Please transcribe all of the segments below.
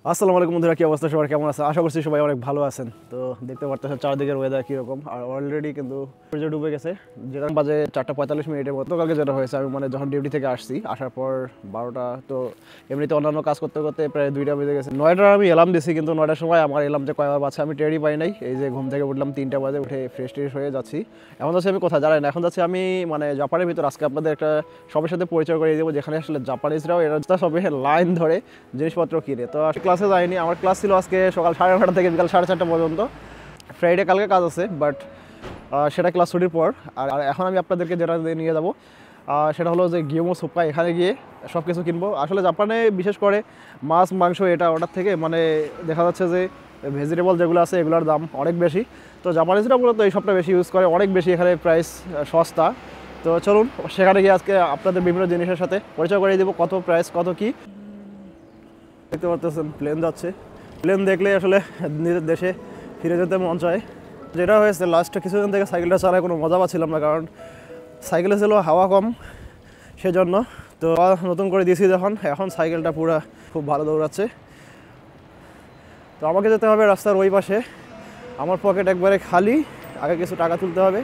আসসালামু আলাইকুম বন্ধুরা, কি অবস্থা? সবার কেমন আছে? আশা করছি সবাই অনেক ভালো আছেন। তো দেখতে পারতেছেন চারদিকের ওয়েদার কীরকম, আর অলরেডি কিন্তু সূর্য ডুবে গেছে। যেটা বাজে 4:45 মতো। কালকে যেটা হয়েছে, আমি মানে যখন ডিউটি থেকে আসার পর 12টা, তো এমনিতে অন্যান্য কাজ করতে করতে প্রায় 2টা বেজে গেছে। 9টার আমি এলার্ম দিছি, কিন্তু 9টার সময় আমার এলার্ম যে কয়বার বাজছে আমি টেরই পাই নাই। এই যে ঘুম থেকে উঠলাম 3টা বাজে, উঠে ফ্রেশ হয়ে যাচ্ছি। এখন যাচ্ছি আমি কোথায় জানেন? এখন যাচ্ছি আমি মানে জাপানের ভিতর। আজকে আপনাদের একটা সবার সাথে পরিচয় করে দেবো, যেখানে আসলে জাপানিজরাও এরা সবে লাইন ধরে জিনিসপত্র কিনে। তো ক্লাসে যাইনি, আমার ক্লাস ছিল আজকে সকাল 9:30 থেকে বিকাল 4:30 পর্যন্ত। ফ্রাইডে কালকে কাজ আছে, বাট সেটা ক্লাস ছুটির পর। আর এখন আমি আপনাদেরকে যেটা নিয়ে যাবো সেটা হলো যে গিয়োমো সুপ্পা। এখানে গিয়ে সব কিছু কিনবো। আসলে জাপানে বিশেষ করে মাছ মাংস এটা ওটার থেকে মানে দেখা যাচ্ছে যে ভেজিটেবল যেগুলো আছে এগুলোর দাম অনেক বেশি। তো জাপানিজরা মূলত এই সবটা বেশি ইউজ করে, অনেক বেশি এখানে প্রাইস সস্তা। তো চলুন সেখানে গিয়ে আজকে আপনাদের বিভিন্ন জিনিসের সাথে পরিচয় করে দেবো, কত প্রাইস কত কী। দেখতে পাচ্ছেন প্লেন যাচ্ছে। প্লেন দেখলে আসলে নিজের দেশে ফিরে যেতে মন চায়। যেটা হয়েছে লাস্টে কিছুদিন থেকে সাইকেলটা চালায় কোনো মজা পাচ্ছিলাম না, কারণ সাইকেলে ছিল হাওয়া কম, সেজন্য। তো নতুন করে দিয়েছি যখন, এখন সাইকেলটা পুরো খুব ভালো দৌড়াচ্ছে। তো আমাকে যেতে হবে রাস্তার ওই পাশে। আমার পকেট একবারে খালি, আগে কিছু টাকা তুলতে হবে।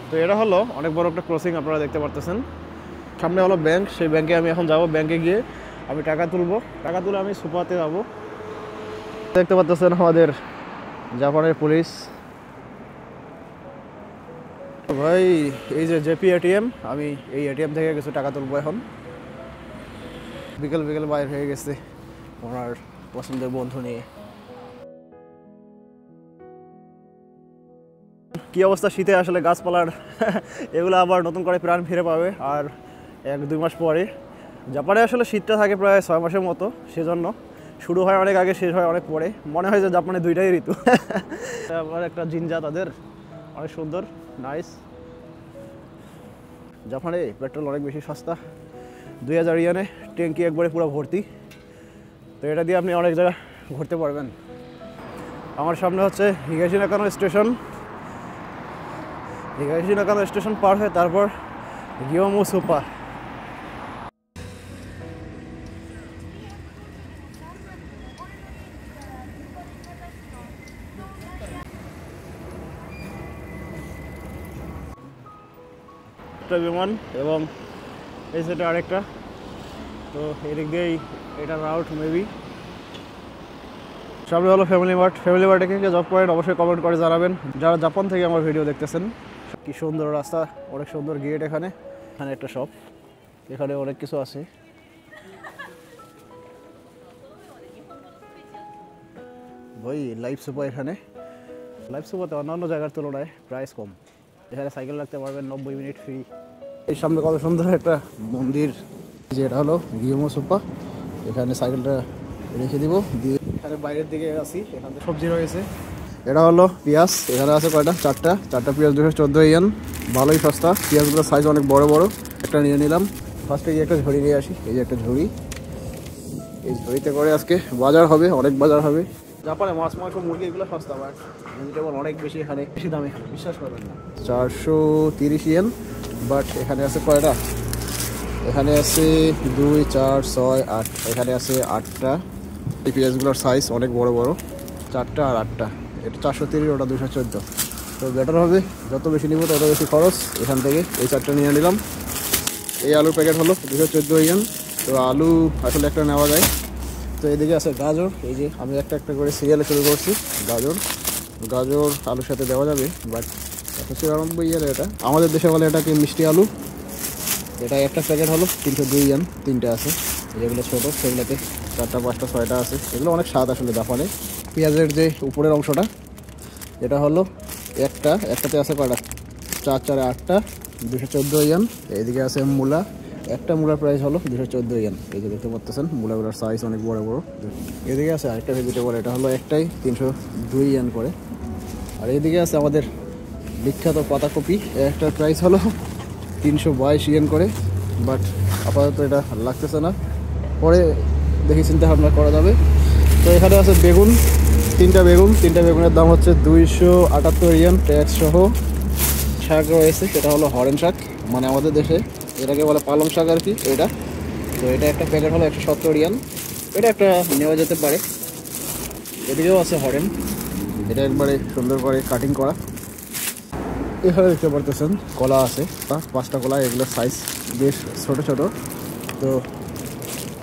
তো এটা হলো অনেক বড় একটা ক্রসিং, আপনারা দেখতে পারতেছেন। সামনে হলো ব্যাংক, সেই ব্যাংকে আমি এখন যাব। ব্যাংকে গিয়ে আমি টাকা তুলবো, টাকা তুলে আমি সুপাতে যাবো। দেখতে পাচ্ছেন আমাদের জাপানের পুলিশ ভাই। এই যে জেপি এটিএম, আমি এই এটিএম থেকে কিছু টাকা তুলবো এখন। বিকেল বাইর হয়ে গেছে ওনার পছন্দের বন্ধু নিয়ে। কি অবস্থা শীতে আসলে গাছপালার এগুলো আবার নতুন করে প্রাণ ফিরে পাবে আর 1-2 মাস পরে। জাপানে আসলে শীতটা থাকে প্রায় 6 মাসের মতো, সেজন্য শুরু হয় অনেক আগে, শেষ হয় অনেক পরে। মনে হয় যে জাপানে দুইটাই ঋতু। আবার একটা জিনজা তাদের অনেক সুন্দর, নাইস। জাপানে পেট্রোল অনেক বেশি সস্তা, 2000 ইয়েনে ট্যাঙ্কি একবারে পুরো ভর্তি। তো এটা দিয়ে আপনি অনেক জায়গা ঘুরতে পারবেন। আমার সামনে হচ্ছে হিগাশি নাকানো স্টেশন। হিগাশি নাকানো স্টেশন পার হয়ে তারপর গিয়োমো সুপ্পা। একটা বিমান এবং এই সেটা আরেকটা। তো এদিক দিয়েই এটা রাউট মেবি। সামনে হলো ফ্যামিলি মার্ট। ফ্যামিলি মার্টে কে জব করেন অবশ্যই কমেন্ট করে জানাবেন, যারা জাপান থেকে আমার ভিডিও দেখতেছেন। কি সুন্দর রাস্তা, অনেক সুন্দর গেট। এখানে একটা শপ, এখানে অনেক কিছু আছে। ভাই লাইফ সুপা, এখানে লাইফ সুপাতে অন্যান্য জায়গার তুলনায় প্রাইস কম। এখানে সাইকেল রাখতে পারবেন 90 মিনিট ফ্রি। এই সামনে কত সুন্দর একটা মন্দির, যেটা হলো গিয়োমো সুপ্পা। এখানে সাইকেলটা রেখে দিব, দিয়ে এখানে বাইরের দিকে আসি। এখানে সবজি রয়েছে। এটা হলো পেঁয়াজ, এখানে আছে কয়টা? চারটা পেঁয়াজ 214 ইয়েন, ভালোই সস্তা। পেঁয়াজগুলোর সাইজ অনেক বড় বড়। একটা নিয়ে নিলাম। ফার্স্টে গিয়ে একটা ঝুড়ি নিয়ে আসি। এই যে একটা ঝুড়ি, এই ঝুড়িতে করে আজকে বাজার হবে, অনেক বাজার হবে। জাপানে মাছ মাংস মুরগি এগুলো সস্তা, বাট ভেজিটেবল অনেক বেশি, এখানে বেশি দামে, বিশ্বাস করবেন না। 430 ইয়েন, বাট এখানে আছে কয়টা? এখানে আছে 2, 4, 6, 8। এখানে আছে 8টা। এই পেঁয়াজগুলোর সাইজ অনেক বড় বড়, 4টা আর 8টা। এটা 430, ওটা 214। তো বেটার হবে, যত বেশি নিব তত বেশি খরচ। এখান থেকে এই 4টা নিয়ে নিলাম। এই আলুর প্যাকেট হলো 214 ইয়েন। তো আলু আসলে একটা নেওয়া যায়। তো এদিকে আছে গাজর। এই যে আমি একটা করে সিরিয়ালে শুরু করছি। গাজর আলুর সাথে দেওয়া যাবে, বাট 194 ইয়েন। এটা আমাদের দেশে বলে এটাকে মিষ্টি আলু। এটা একটা প্যাকেট হলো 302 ইয়েন। 3টা আছে, যেগুলো ছোটো সেগুলোতে 4টা 5টা 6টা আছে। এগুলো অনেক স্বাদ আসলে জাপানে। পেঁয়াজের যে উপরের অংশটা, এটা হলো একটাতে আছে কয়টা? 4, 4, 8টা, 214 ইয়েন। এইদিকে আছে মূলা। একটা মূলার প্রাইস হলো 214 ইয়েন। এই যে দেখতে পাচ্ছেন মূলাগুলোর সাইজ অনেক বড় বড়। এদিকে আছে আরেকটা ভেজিটেবল, এটা হলো একটাই 302 ইয়েন করে। আর এদিকে আছে আমাদের বিখ্যাত পাতাকপি। একটার প্রাইস হলো 322 ইয়েন করে, বাট আপাতত এটা লাগতেছে না, পরে দেখি চিন্তা ভাবনা করা যাবে। তো এখানে আছে বেগুন, 3টা বেগুনের দাম হচ্ছে 278 ইয়েন ট্যাক্স সহ। শাক রয়েছে, সেটা হলো হরেন শাক, মানে আমাদের দেশে এটাকে বলে পালং শাক আর কি। এটা তো এটা একটা প্যাকেট হলো 170 ইয়েন। এটা একটা নেওয়া যেতে পারে। এদিকেও আছে হরেন, এটা একবারে সুন্দর করে কাটিং করা। এখানে দেখতে পারতেছেন কলা আছে, 5টা কলা, এগুলোর সাইজ বেশ ছোট ছোট। তো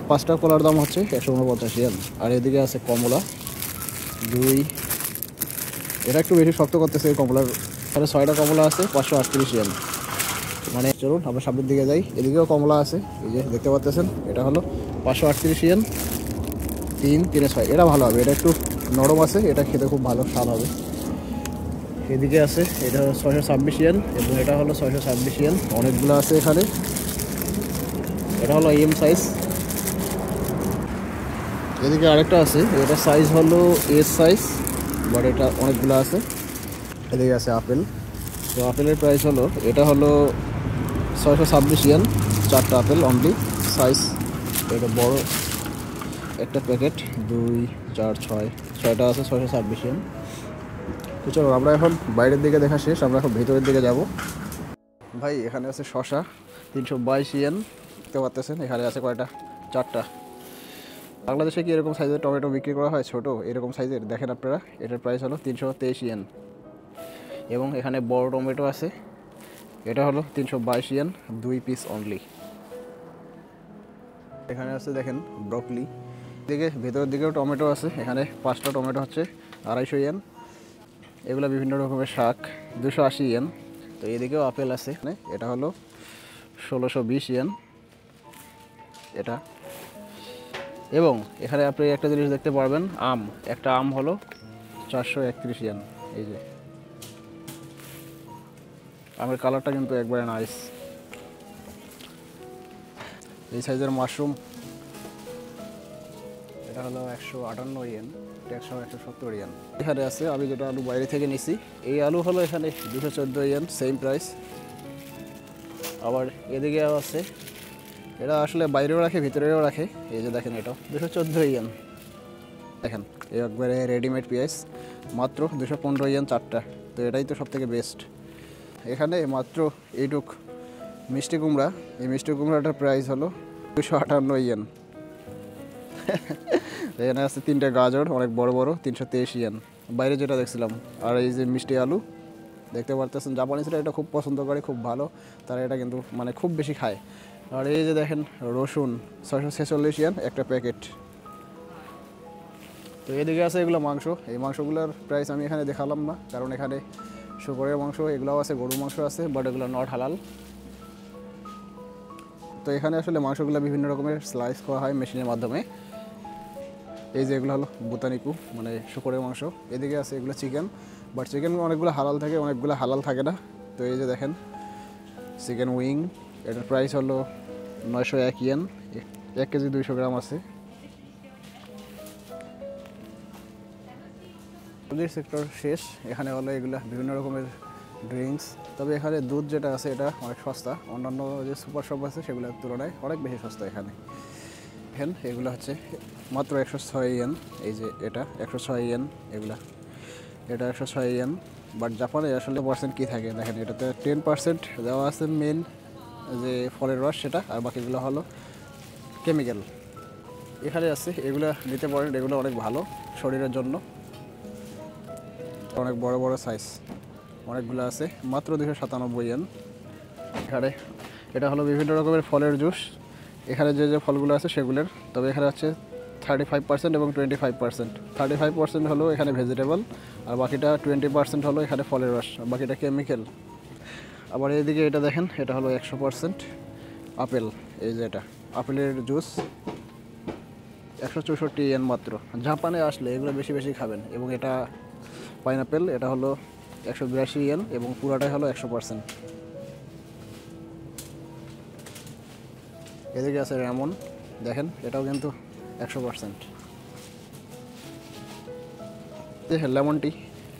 5টা কলার দাম হচ্ছে 149 ইয়েন। আর এদিকে আছে কমলা 2, এটা একটু বেশি শক্ত করতেছে এই কমলার। তাহলে 6টা কমলা আছে 538 ইয়েন। মানে চলুন আমরা সামনের দিকে যাই। এদিকেও কমলা আছে, এই যে দেখতে পাচ্ছেন, এটা হলো 538 ইয়েন। 3, 3, 6, এটা ভালো হবে, এটা একটু নরম আছে, এটা খেতে খুব ভালো স্বাদ হবে। এদিকে আছে, এটা হলো 626 ইয়েন এবং এটা হলো 626 ইয়েন। অনেকগুলো আছে এখানে। এটা হলো এম সাইজ। এদিকে আরেকটা আছে, এটা সাইজ হলো এস সাইজ, বাট এটা অনেকগুলো আছে। এদিকে আছে আপেল। তো আপেলের প্রাইস হলো, এটা হলো 626 ইয়েন, 4টা আপেল অনলি সাইজ। এটা বড় একটা প্যাকেট, 2, 4, 6, 6টা আছে 626 ইয়েন। তো চলো আমরা এখন বাইরের দিকে দেখা শেষ, আমরা এখন ভিতরের দিকে যাব। ভাই এখানে আছে শশা 322 ইয়েন, দেখতে পাচ্ছেন। এখানে আছে কয়টা, 4টা। বাংলাদেশে কি এরকম সাইজের টমেটো বিক্রি করা হয়, ছোট এরকম সাইজের? দেখেন আপনারা, এটার প্রাইস হলো 323 ইয়েন। এবং এখানে বড় টমেটো আছে, এটা হলো 322 ইয়েন, 2 পিস অনলি। এখানে আছে দেখেন ব্রকলি। দিকে ভেতরের দিকেও টমেটো আছে, এখানে 5টা টমেটো হচ্ছে 250 ইয়েন। এগুলো বিভিন্ন রকমের শাক, 280 ইয়েন। তো এদিকেও আপেল আছে, এটা হলো 1620 ইয়েন এটা। এবং এখানে আপনি একটা জিনিস দেখতে পারবেন, আম, একটা আম হলো 431 ইয়েন। এই যে আমের কালারটা কিন্তু একবারে নাইস। এই সাইজের মাশরুম, এটা হলো 158 ইয়েন, 170 ইয়েন। এখানে আছে, আমি যেটা আলু বাইরে থেকে নিছি, এই আলু হলো এখানে 214 ইয়েন, সেম প্রাইস। আবার এদিকে আছে, এটা আসলে বাইরেও রাখে ভিতরেও রাখে, এই যে দেখেন, এটা 214 ইয়েন। দেখেন একবারে রেডিমেড পেঁয়াজ, মাত্র 215 ইয়েন 4টা। তো এটাই তো সব থেকে বেস্ট। এখানে মাত্র এইটুক মিষ্টি কুমড়া, এই মিষ্টি কুমড়াটার প্রাইস হলো 258 ইয়েন। এখানে আছে 3টা গাজর, অনেক বড় বড়, 323 ইয়েন, বাইরে যেটা দেখছিলাম। আর এই যে মিষ্টি আলু দেখতে পারতেছেন, জাপানিজরা এটা খুব পছন্দ করে, খুব ভালো, তারা এটা কিন্তু মানে খুব বেশি খায়। আর এই যে দেখেন রসুন, 646 ইয়েন একটা প্যাকেট। তো এদিকে আছে এগুলো মাংস, এই মাংসগুলোর প্রাইস আমি এখানে দেখালাম না, কারণ এখানে শুকরের মাংস এগুলোও আছে, গরুর মাংস আছে, বাট এগুলো নট হালাল। তো এখানে আসলে মাংসগুলো বিভিন্ন রকমের স্লাইস করা হয় মেশিনের মাধ্যমে। এই যে এগুলো হলো বুতানিকু, মানে শুকরের মাংস। এদিকে আছে এগুলো চিকেন, বাট চিকেন অনেকগুলো হালাল থাকে, অনেকগুলো হালাল থাকে না। তো এই যে দেখেন চিকেন উইং, এটার প্রাইস হলো 901 ইয়েন, 1 কেজি 200 গ্রাম আছে। সবজির সেক্টর শেষ। এখানে হলো এগুলো বিভিন্ন রকমের ড্রিঙ্কস। তবে এখানে দুধ যেটা আছে এটা অনেক সস্তা, অন্যান্য যে সুপার শপ আছে সেগুলোর তুলনায় অনেক বেশি সস্তা এখানে। এগুলো হচ্ছে মাত্র 106 ইয়েন। এই যে এটা 106 ইয়েন, এগুলা এটা 106 ইয়েন। বাট জাপানে আসলে পার্সেন্ট কী থাকে দেখেন, এটাতে 10% দেওয়া আছে মেন যে ফলের রস সেটা, আর বাকিগুলো হলো কেমিক্যাল। এখানে আছে, এগুলো নিতে পারেন, এগুলো অনেক ভালো শরীরের জন্য। অনেক বড় বড় সাইজ অনেকগুলো আছে, মাত্র 297 ইয়েন। এখানে এটা হলো বিভিন্ন রকমের ফলের জুস, এখানে যে যে ফলগুলো আছে সেগুলোর। তবে এখানে আছে 35% এবং 25%। 35% হলো এখানে ভেজিটেবল, আর বাকিটা 20% হলো এখানে ফলের রস, বাকিটা কেমিক্যাল। আবার এইদিকে এটা দেখেন, এটা হলো 100% আপেল। এই যে এটা আপেলের জুস, 164 ইয়েন মাত্র। জাপানে আসলে এগুলো বেশি বেশি খাবেন। এবং এটা পাইনাপেল, এটা হলো 182 ইয়েন এবং পুরাটাই হলো 100%। এদিকে আছে রেমন, দেখেন এটাও কিন্তু 100%। লেমন টি,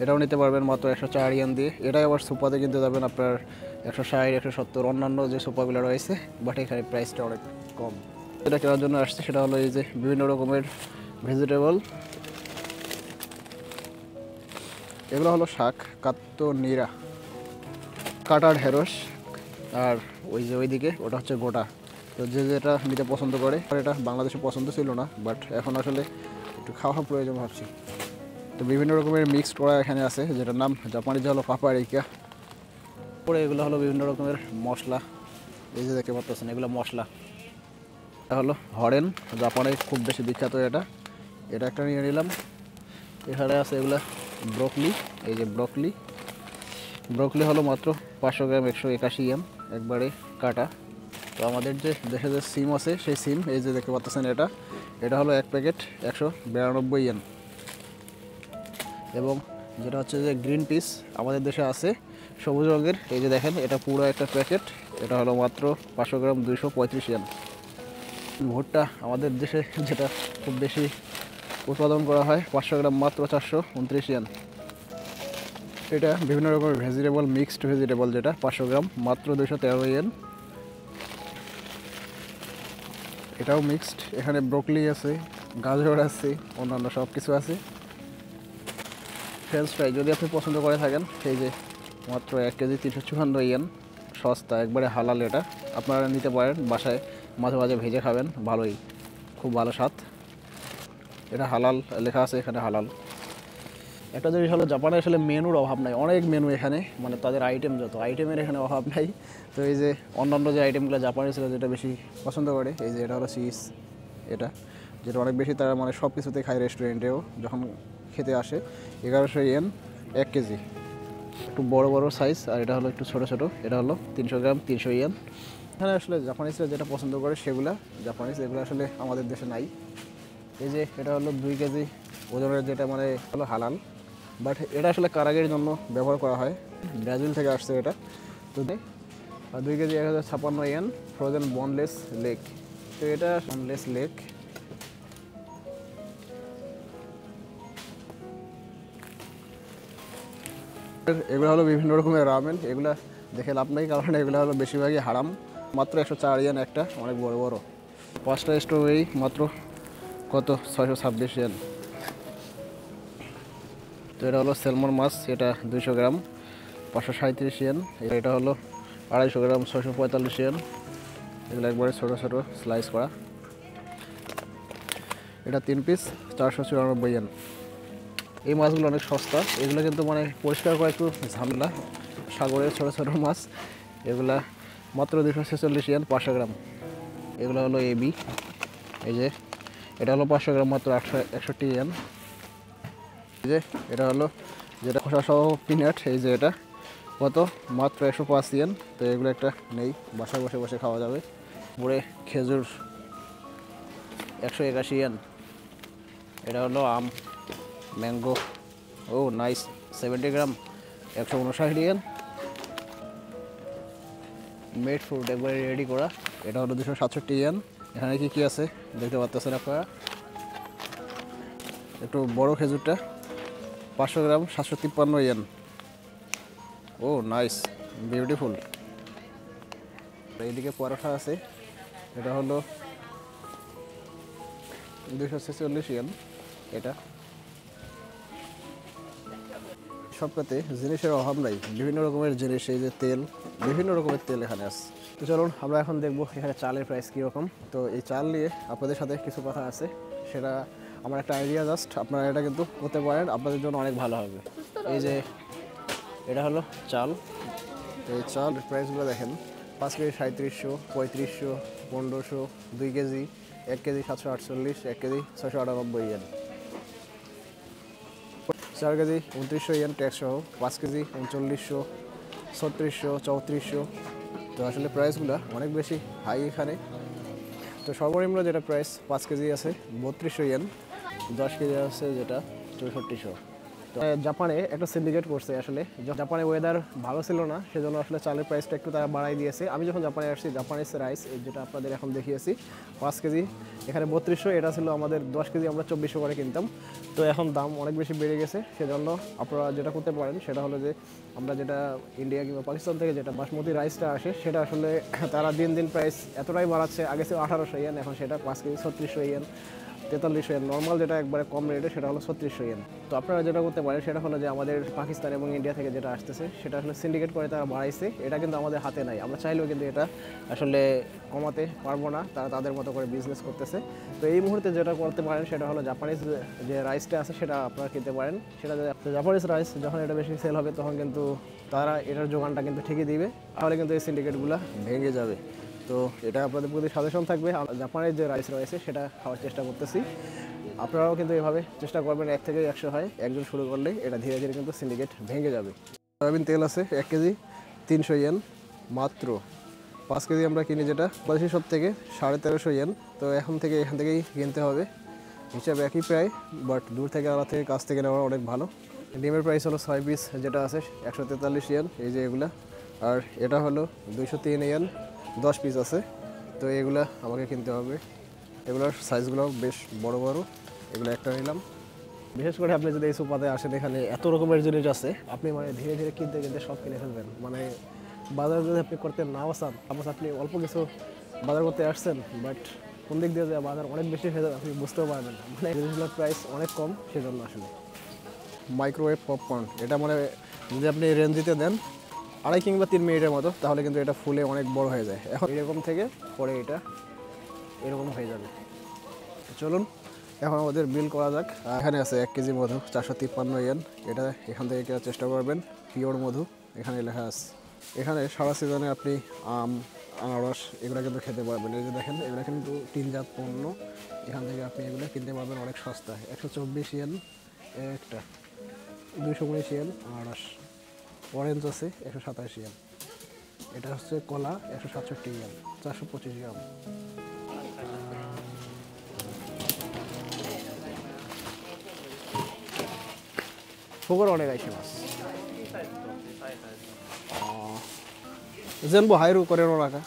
এটাও নিতে পারবেন মাত্র 104 ইয়েন দিয়ে। এটাই আবার সুপাতে কিনতে যাবেন আপনার 160, 170, অন্যান্য যে সুপাগুলো রয়েছে, বাট এখানে প্রাইসটা অনেক কম। এটা কেনার জন্য আসছে সেটা হলো এই যে বিভিন্ন রকমের ভেজিটেবল, এগুলো হলো শাক, কাত্তো নিরা, কাটার ঢেঁড়স, আর ওই যে ওইদিকে ওটা হচ্ছে গোটা। তো যে যেটা নিতে পছন্দ করে, এটা বাংলাদেশে পছন্দ ছিল না, বাট এখন আসলে একটু খাওয়া প্রয়োজন ভাবছি। তো বিভিন্ন রকমের মিক্সড করা এখানে আছে, যেটার নাম জাপানিজ হলো পাপরিকা। পরে এগুলো হলো বিভিন্ন রকমের মশলা, এই যে দেখতে পাচ্ছেন এগুলো মশলা। এটা হলো হরেন, জাপানে খুব বেশি বিখ্যাত এটা। এটা একটা নিয়ে নিলাম। এখানে আছে এগুলা ব্রোকলি, এই যে ব্রোকলি। ব্রোকলি হলো মাত্র 500 গ্রাম 181 ইয়েন, একবারে কাটা। তো আমাদের যে দেশে যে সিম আছে সেই সিম, এই যে দেখতে পাচ্ছেন এটা, এটা হলো এক প্যাকেট 192 ইয়েন। এবং যেটা হচ্ছে যে গ্রিন পিস আমাদের দেশে আছে সবুজ রঙের, এই যে দেখেন এটা পুরো একটা প্যাকেট, এটা হলো মাত্র 500 গ্রাম 235 ইয়েন। ভুট্টা আমাদের দেশে যেটা খুব বেশি উৎপাদন করা হয় 500 গ্রাম মাত্র 429 ইয়েন। এটা বিভিন্ন রকমের ভেজিটেবল, মিক্সড ভেজিটেবল, যেটা 500 গ্রাম মাত্র 213 ইয়েন। এটাও মিক্সড, এখানে ব্রোকলি আছে, গাজর আছে, অন্যান্য সব কিছু আছে। ফ্রেঞ্চ ফ্রাই যদি আপনি পছন্দ করে থাকেন, সেই যে মাত্র 1 কেজি 354 ইয়েন, সস্তা, একবারে হালাল। এটা আপনারা নিতে পারেন, বাসায় মাঝে মাঝে ভেজে খাবেন, ভালোই, খুব ভালো স্বাদ। এটা হালাল লেখা আছে এখানে, হালাল। একটা জিনিস হলো জাপানে আসলে মেনুর অভাব নাই, অনেক মেনু এখানে, মানে তাদের আইটেম যত আইটেমের এখানে অভাব নাই। তো এই যে অন্যান্য যে আইটেমগুলো জাপানি ছিল যেটা বেশি পছন্দ করে, এই যে এটা হলো চিজ, এটা যেটা অনেক বেশি তারা মানে সব কিছুতে খায়, রেস্টুরেন্টেও যখন খেতে আসে। 1100 ইয়েন 1 কেজি, একটু বড় বড় সাইজ, আর এটা হলো একটু ছোট ছোট, এটা হলো 300 গ্রাম 300 ইয়েন। এখানে আসলে জাপানিজরা যেটা পছন্দ করে সেগুলা জাপানিজ, এগুলো আসলে আমাদের দেশে নাই। এই যে এটা হলো 2 কেজি ওজনের, যেটা মানে হলো হালাল, বাট এটা আসলে কারাগের জন্য ব্যবহার করা হয়, ব্রাজিল থেকে আসছে এটা। তো 2 KG 1056 yen frozen boneless leg. তো এটা বোনলেস লেগ। এগুলো হলো বিভিন্ন রকমের রামেন, এগুলা দেখে লাভ নাই, কারণ এগুলো হলো বেশিরভাগই হারাম। মাত্র 104 ইয়েন একটা, অনেক বড় বড়। 5টা স্ট্রবেরি মাত্র কত 626 ইয়েন। তো এটা হলো স্যালমন মাছ, এটা 200 গ্রাম 537 ইয়েন। এটা হলো 250 গ্রাম 645 ইয়েন। এগুলো একবারে ছোটো ছোটো স্লাইস করা। এটা 3 পিস 494 ইয়েন। এই মাছগুলো অনেক সস্তা, এগুলো কিন্তু মানে পরিষ্কার করা একটু ঝামেলা, সাগরের ছোটো ছোটো মাছ। এগুলা মাত্র 246 ইয়েন 500 গ্রাম। এগুলো হলো এবি, এই যে এটা হলো 500 গ্রাম মাত্র 861 ইয়েন। এই যে এটা হলো যেটা খোসা সহ পিনাট, এই যে এটা কত মাত্র 105 ইয়েন। তো এগুলো একটা নেই, বাসায় বসে বসে খাওয়া যাবে। পরে খেজুর 181 ইয়েন। এটা হলো আম, ম্যাঙ্গো, ও নাইস, 70 গ্রাম 159 ইয়েন। মেড ফ্রুট একবারে রেডি করা, এটা হলো 267 ইয়েন। এখানে কি কি আছে দেখতে পাচ্ছেন আপনারা। একটু বড় খেজুরটা 500 গ্রাম 753 ইয়েন। ও নাইস, বিউটিফুল। এইদিকে পরোটা আছে, এটা হলো 246 ইয়েন। এটা সবটাতে জিনিসের অভাব নাই, বিভিন্ন রকমের জিনিস, এই যে তেল, বিভিন্ন রকমের তেল এখানে আছে। তো চলুন আমরা এখন দেখবো এখানে চালের প্রাইস কীরকম। তো এই চাল নিয়ে আপনাদের সাথে কিছু কথা আছে, সেটা আমার একটা আইডিয়া, জাস্ট আপনারা এটা কিন্তু করতে পারেন, আপনাদের জন্য অনেক ভালো হবে। এই যে এটা হলো চাল, এই চাল প্রাইসগুলো দেখেন, 5 KG 3700, 3500, 1500, 2 KG 1 KG 748, 1 KG 698 yen, 4 KG 2900 yen tax সহ, 5 কেজি 3900, 3600, 3400। তো আসলে প্রাইসগুলো অনেক বেশি হাই এখানে। তো সর্বনিম্ন যেটা প্রাইস 5 কেজি আছে 3200 ইয়েন, 10 কেজি আছে যেটা 6400। তো জাপানে একটা সিন্ডিকেট করছে, আসলে জাপানে ওয়েদার ভালো ছিল না, সেজন্য আসলে চালের প্রাইসটা একটু তারা বাড়াই দিয়েছে। আমি যখন জাপানে আসছি, জাপানিজ রাইস যেটা আপনাদের এখন দেখিয়েছি 5 কেজি এখানে 3200, এটা ছিল আমাদের 10 কেজি আমরা 2400 করে কিনতাম। তো এখন দাম অনেক বেশি বেড়ে গেছে, সেজন্য আপনারা যেটা করতে পারেন সেটা হলো যে আমরা যেটা ইন্ডিয়া কিংবা পাকিস্তান থেকে যেটা বাসমতি রাইসটা আসে, সেটা আসলে তারা দিন দিন প্রাইস এতটাই বাড়াচ্ছে, আগে ছিল 1800 ইয়েন, এখন সেটা 5 কেজি 3600 ইয়েন। 4300 ইয়েন। নর্মাল যেটা একবারে কম রেটে সেটা হলো 3600 ইয়েন। তো আপনারা যেটা করতে পারেন সেটা হলো যে আমাদের পাকিস্তান এবং ইন্ডিয়া থেকে যেটা আসতেছে সেটা আসলে সিন্ডিকেট করে তারা বাড়াইছে, এটা কিন্তু আমাদের হাতে নাই। আমরা চাইলেও কিন্তু এটা আসলে কমাতে পারবো না, তারা তাদের মতো করে বিজনেস করতেছে। তো এই মুহূর্তে যেটা করতে পারেন সেটা হলো জাপানিজ যে রাইসটা আছে সেটা আপনারা কিনতে পারেন। সেটা জাপানিজ রাইস যখন এটা বেশি সেল হবে তখন কিন্তু তারা এটার যোগানটা কিন্তু ঠিকই দিবে, তাহলে কিন্তু এই সিন্ডিকেটগুলো ভেঙে যাবে। তো এটা আপনাদের প্রতি সাজেশন থাকবে, জাপানের যে রাইস রয়েছে সেটা খাওয়ার চেষ্টা করতেছি। আপনারাও কিন্তু এভাবে চেষ্টা করবেন, 1 থেকে 100 হয় একজন শুরু করলে এটা ধীরে ধীরে কিন্তু সিন্ডিকেট ভেঙে যাবে। সয়াবিন তেল আছে 1 কেজি 300 ইয়েন মাত্র। 5 কেজি আমরা কিনি যেটা 2500 থেকে 1350 ইয়েন। তো এখান থেকেই কিনতে হবে, হিসাবে একই প্রায়, বাট দূর থেকে আলাদা থেকে কাছ থেকে নেওয়া অনেক ভালো। ডিমের প্রাইস হলো 6 পিস যেটা আছে 143 ইয়েন, এই যে এগুলা। আর এটা হলো 203 ইয়েন, 10 পিস আছে। তো এগুলা আমাকে কিনতে হবে, এগুলোর সাইজগুলো বেশ বড় বড়, এগুলো একটা নিলাম। বিশেষ করে আপনি যদি এই সুপাতে আসেন, এখানে এত রকমের জিনিস আছে, আপনি মানে ধীরে ধীরে কিনতে কিনতে সব কিনে ফেলবেন। মানে বাজার যদি আপনি করতে নাও চান, তারপর আপনি অল্প কিছু বাজার করতে আসছেন, বাট কোন দিক দিয়ে যে বাজার অনেক বেশি হয়ে যাবে আপনি বুঝতেও পারবেন না। মানে জিনিসগুলোর প্রাইস অনেক কম, সেজন্য আসলে। মাইক্রোওয়েভ পপকর্ন, এটা মানে যদি আপনি রেঞ্জিতে দেন 2.5 কিংবা 3 মিনিটের মতো, তাহলে কিন্তু এটা ফুলে অনেক বড় হয়ে যায়। এখন এরকম থেকে পরে এটা এরকম হয়ে যাবে। চলুন এখন আমাদের বিল করা যাক। এখানে আছে 1 কেজি মধু 453 ইয়েন, এটা এখান থেকে কেনার চেষ্টা করবেন, পিওর মধু এখানে লেখা আছে। এখানে সারা সিজনে আপনি আম, আনারস এগুলো কিন্তু খেতে পারবেন। এই যে দেখেন, এগুলো কিন্তু টিনজাত পণ্য, এখান থেকে আপনি এগুলো কিনতে পারবেন অনেক সস্তায়। 124 ইয়েন একটা, 219 ইয়েন আনারস। অরেঞ্জ আছে 127 ইয়েন। এটা হচ্ছে কলা 167 ইয়েন, 425 গ্রাম। ফুগর অনেক আইছে মাছ যেন হাইরু করে রাখা।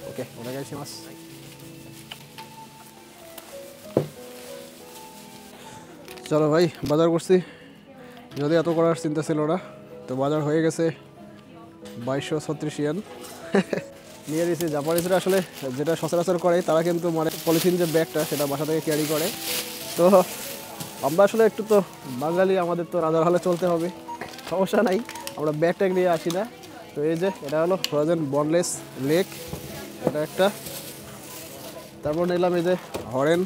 ওকে, অনেক আইছে মাছ। চলো ভাই, বাজার করছি, যদি এত করার চিন্তা ছিল না, তো বাজার হয়ে গেছে 2236 ইয়েন। নিয়ে দিয়েছি। জাপানিজরা আসলে যেটা সচরাচর করে, তারা কিন্তু মানে পলিথিন যে ব্যাগটা সেটা বাসা থেকে ক্যারি করে। তো আমরা আসলে একটু তো বাঙালি, আমাদের তো রাজার হলে চলতে হবে, সমস্যা নাই, আমরা ব্যাগ ট্যাগ নিয়ে আসি না। তো এই যে এটা হলো ফ্রোজেন বনলেস লেক, এটা একটা। তারপর নিলাম এই যে হরেন,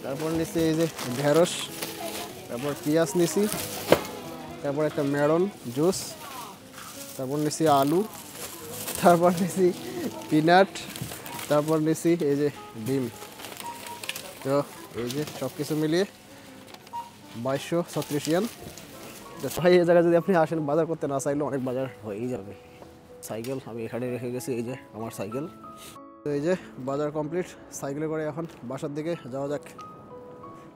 তারপর নিচ্ছি এই যে ঢেঁড়স, তারপর পেঁয়াজ নিছি, তারপর একটা মেরন জুস, তারপর নিছি আলু, তারপর নিছি পিনাট, তারপর নিছি এই যে ডিম। তো এই যে সব কিছু মিলিয়ে 2236 ইয়েন। ভাই এই জায়গায় যদি আপনি আসেন, বাজার করতে না চাইলে অনেক বাজার হয়েই যাবে। সাইকেল আমি এখানে রেখে গেছি, এই যে আমার সাইকেল। তো এই যে বাজার কমপ্লিট, সাইকেলে করে এখন বাসার দিকে যাওয়া যাক।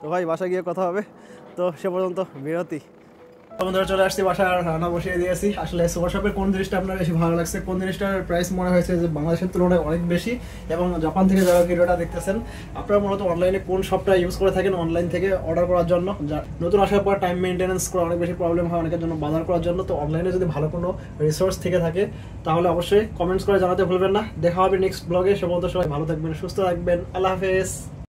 তো ভাই বাসায় গিয়ে কথা হবে, তো সে পর্যন্ত বিরতি। বন্ধুরা চলে আসছি বাসায়, আর রান্না বসিয়ে দিয়েছি। আসলে সুপার শপের কোন জিনিসটা আপনার বেশি ভালো লাগছে, কোন জিনিসটার প্রাইস মনে হয়েছে যে বাংলাদেশের তুলনায় অনেক বেশি, এবং জাপান থেকে যারা ভিডিওটা দেখতেছেন আপনারা মূলত অনলাইনে কোন শপটা ইউজ করে থাকেন অনলাইন থেকে অর্ডার করার জন্য? নতুন আসার পর টাইম মেনটেন্যান্স করা অনেক বেশি প্রবলেম হয় অনেকের জন্য বাজার করার জন্য। তো অনলাইনে যদি ভালো কোনো রিসোর্স থেকে থাকে তাহলে অবশ্যই কমেন্টস করে জানাতে ভুলবেন না। দেখা হবে নেক্সট ব্লগে। সে পর্যন্ত সবাই ভালো থাকবেন, সুস্থ থাকবেন, আল্লাহ হাফেজ।